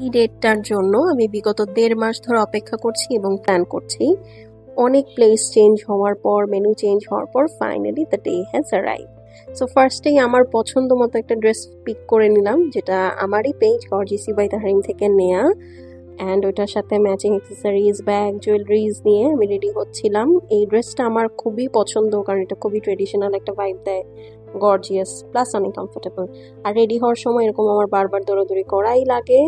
এই ডেটটার জন্য আমি বিগত 1.5 মাস ধরে অপেক্ষা করছি এবং প্ল্যান করছি। অনেক প্লেস চেঞ্জ হওয়ার পর, মেনু চেঞ্জ হওয়ার পর finally the day has arrived. So ফার্স্টেই আমার পছন্দ মতো একটা ড্রেস পিক করে নিলাম, যেটা আমারই পেজ গর্জিয়াসি বাই তাহরিম থেকে নেয়া। অ্যান্ড ওইটার সাথে ম্যাচিং অ্যাক্সেসরিজ, ব্যাগ, জুয়েলারিজ নিয়ে আমি রেডি হচ্ছিলাম। এই ড্রেসটা আমার খুবই পছন্দ, কারণ এটা খুবই ট্রেডিশনাল একটা ভাইব দেয়, গর্জিয়াস প্লাস অনেক কমফোর্টেবল। আর রেডি হওয়ার সময় এরকম আমার বারবার দৌড়াদৌড়ি করাই লাগে।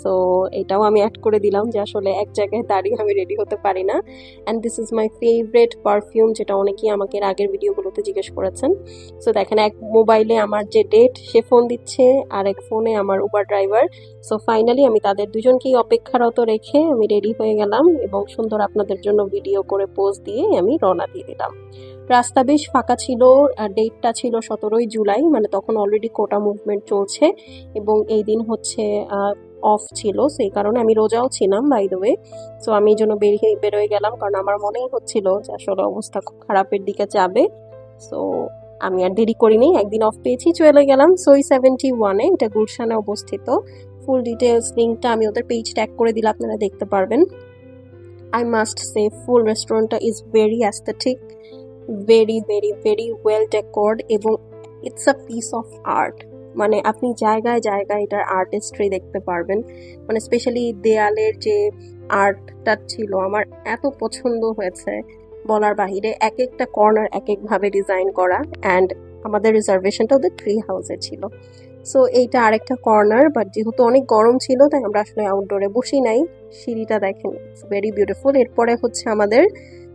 সো এটাও আমি অ্যাড করে দিলাম যে আসলে এক জায়গায় দাঁড়িয়ে আমি রেডি হতে পারি না। And this is my favourite perfume, যেটা অনেকেই আমাকে এর আগের ভিডিওগুলোতে জিজ্ঞেস করেছেন। সো দেখেন, এক মোবাইলে আমার যে ডেট সে ফোন দিচ্ছে, আর এক ফোনে আমার উবার ড্রাইভার। সো ফাইনালি আমি তাদের দুজনকেই অপেক্ষারত রেখে আমি রেডি হয়ে গেলাম এবং সুন্দর আপনাদের জন্য ভিডিও করে পোজ দিয়ে আমি রওনা দিয়ে দিলাম। রাস্তা বেশ ফাঁকা ছিল। আর ডেটটা ছিল 17ই জুলাই, মানে তখন অলরেডি কোটা মুভমেন্ট চলছে এবং এই দিন হচ্ছে অফ ছিল, সেই কারণে আমি রোজাও ছিলাম বাই দ্য ওয়ে। সো আমি এই জন্য বেরোয় গেলাম, কারণ আমার মনেই হচ্ছিল যে আসলে অবস্থা খুব খারাপের দিকে যাবে। সো আমি আর দেরি করিনি, একদিন অফ পেয়েছি, চলে গেলাম সোই 71-এ। এটা গুলশানে অবস্থিত। ফুল ডিটেলস লিঙ্কটা আমি ওদের পেজ ট্যাগ করে দিলে আপনারা দেখতে পারবেন। আই মাস্ট সে ফুল রেস্টুরেন্টটা is very aesthetic, very very very well decored এবং it's a piece of art. মানে আপনি জায়গায় জায়গায় এটার আর্টিস্ট্রি দেখতে পারবেন। মানে স্পেশালি দেয়ালের যে আর্টটা ছিল আমার এত পছন্দ হয়েছে বলার বাহিরে। এক একটা কর্নার এক একভাবে ডিজাইন করা। অ্যান্ড আমাদের রিজার্ভেশনটা ওদের ট্রি হাউসে ছিল। সো এইটা আরেকটা কর্নার, বাট যেহেতু অনেক গরম ছিল তাই আমরা আসলে আউটডোরে বসি নাই। সিঁড়িটা দেখেন, ইটস ভেরি বিউটিফুল। এরপরে হচ্ছে আমাদের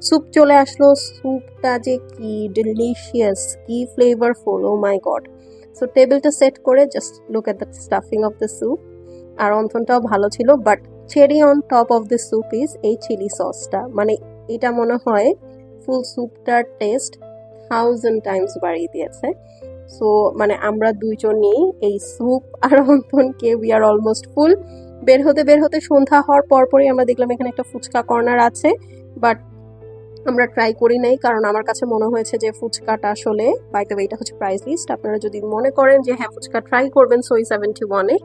স্যুপ চলে আসলো। স্যুপটা যে কি ডিলিশিয়াস, কি flavourful, oh my god. So টেবিলটা সেট করে just look at the stuffing of the soup. আর অন্থনটাও ভালো ছিল, but cherry on top of the soup is এই চিলি সসটা। মানে এটা মনে হয় ফুল স্যুপটার টেস্ট 1000 টাইমস বাড়িয়ে দিয়েছে। সো মানে আমরা দুইজনই এই স্যুপ আর অন্থনকে উই আর অলমোস্ট ফুল। বের হতে সন্ধ্যা হওয়ার পরপরই আমরা দেখলাম এখানে একটা ফুচকা কর্নার আছে, বাট আমরা ট্রাই করি নাই, কারণ আমার কাছে মনে হয়েছে যে ফুচকাটা আসলে, বাই দ্য ওয়ে এটা হচ্ছে প্রাইস লিস্ট, আপনারা যদি মনে করেন যে হ্যাঁ ফুচকা ট্রাই করবেন সোই 71-এ,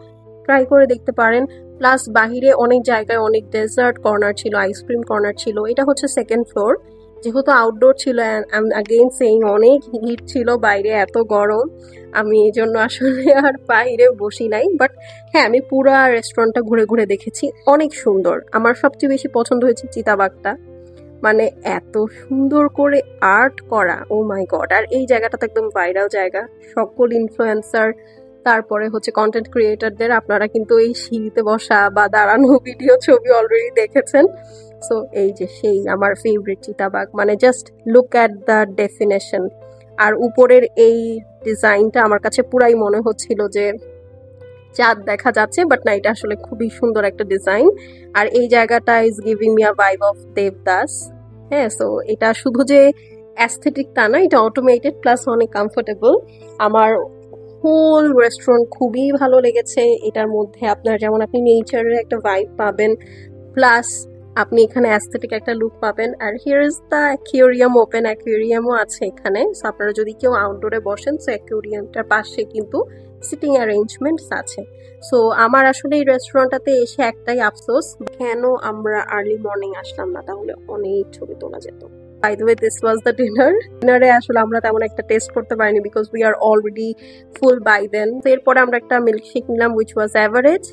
ট্রাই করে দেখতে পারেন। প্লাস বাহিরে অনেক জায়গায় অনেক ডেজার্ট কর্নার ছিল, আইসক্রিম কর্নার ছিল। এটা হচ্ছে সেকেন্ড ফ্লোর, যেহেতু আউটডোর ছিল। অ্যাগেইন সেইং অনেক হিট ছিল বাইরে, এত গরম। আমি এই জন্য আসলে আর বাইরে বসি নাই, বাট হ্যাঁ আমি পুরা রেস্টুরেন্টটা ঘুরে ঘুরে দেখেছি, অনেক সুন্দর। আমার সবচেয়ে বেশি পছন্দ হয়েছে চিতাবাঘটা, মানে এত সুন্দর করে আর্ট করা, ও মাই গড। আর এই জায়গাটা তো একদম ভাইরাল জায়গা, সকল ইনফ্লুয়েন্সার, তারপরে হচ্ছে কন্টেন্ট ক্রিয়েটরদের আপনারা কিন্তু এই সিঁড়িতে বসা বা দাঁড়ানো ভিডিও ছবি অলরেডি দেখেছেন। সো এই যে সেই আমার ফেভারিট চিতাবাঘ, মানে just look at the definition. আর উপরের এই ডিজাইনটা আমার কাছে পুরাই মনে হচ্ছিল যে চাঁদ দেখা যাচ্ছে, বাট না, এটা আসলে খুবই সুন্দর একটা ডিজাইন। আর এই জায়গাটা is giving me a vibe of Devdas. হ্যাঁ, সো এটা শুধু যে অ্যাস্থেটিক তা না, এটা অটোমেটেড প্লাস অনেক কমফোর্টেবল। আমার হোল রেস্টুরেন্ট খুবই ভালো লেগেছে। এটার মধ্যে আপনার যেমন আপনি নেচারের একটা ভাইব পাবেন, প্লাস আপনি এখানে অ্যাস্থেটিক একটা লুক পাবেন। আর here is the aquarium, open অ্যাকুয়ারিয়ামও আছে এখানে। সো আপনারা যদি কেউ আউটডোরে বসেন, সো অ্যাকুয়ারিয়ামটার পাশে কিন্তু সিটিং অ্যারেঞ্জমেন্টস আছে। সো আমার আসলে এই রেস্টুরেন্টটাতে এসে একটাই আফসোস, কেন আমরা আর্লি মর্নিং আসলাম না, তাহলে অনেক ছবি তোলা যেত। By the way, this was the ডিনারে আসলে আমরা তেমন একটা টেস্ট করতে পারিনি, because we are already full by then. এরপরে আমরা একটা মিল্কশেক নিলাম, উইচ ওয়াজ অ্যাভারেজ।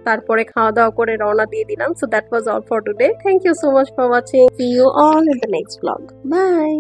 তারপরে খাওয়া দাওয়া করে রওনা দিয়ে দিলাম। So that was all for today. Thank you so much for watching. See you all in the next blog. By.